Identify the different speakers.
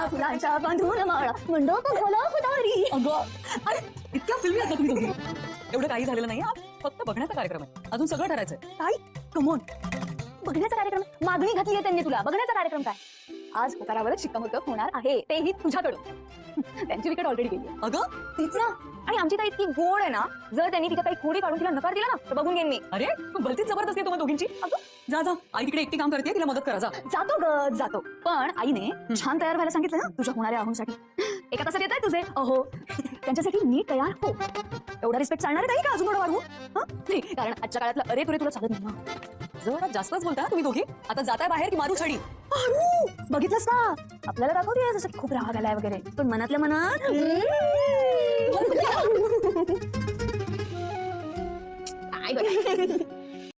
Speaker 1: फुलांच्या बांधून माळा मंडप खोला खुदारी.
Speaker 2: अगं अरे इतक्या फिल्मी आहेत ना तुम्ही दोघी. एवढं काही झालेलं नाही, आज फक्त बघण्याचा कार्यक्रम आहे. अजून सगळं ठरायचंय.
Speaker 1: काय
Speaker 2: कमॉन.
Speaker 1: बघण्याचा कार्यक्रम? मागणी घातली आहे त्यांनी तुला. बघण्याचा कार्यक्रम काय? आज उतारावरच शिक्कामोर्तब होणार आहे, तेही तुझ्याकडून. त्यांची विकेट ऑलरेडी गेली आहे.
Speaker 2: अगं
Speaker 1: तीच ना. आणि आमची ताई इतकी गोड आहे ना, जर त्यांनी तिच्या काही खोडी काढून तिला नकार दिला ना तर बघून घेईन मी.
Speaker 2: अरे भलतीच जबरदस्ती आहे तुम्हाला दोघींची. अगं जा जा, आई तिकडे एकटी काम करते, तिला मदत करा जा.
Speaker 1: जातो ग जातो, पण आईने छान तयार व्हायला सांगितलं ना तुझ्या होणाऱ्या अहोंसाठी. एका तासात येत आहे तुझे अहो. त्यांच्यासाठी नीट तयार हो. एवढा रिस्पेक्ट चालणार आहे का अजून थोडं वाढवू? नाही, कारण आजच्या काळातलं अरे तुरे तुला चालत नाही ना.
Speaker 2: जरा जास्तच बोलता तुम्ही दोघी. आता जाताय बाहेर की मारू छडी?
Speaker 1: बघितलंस का? आपल्याला दाखवते जसं की खूप राग आलाय वगैरे, पण मनातल्या मनात काय बघ.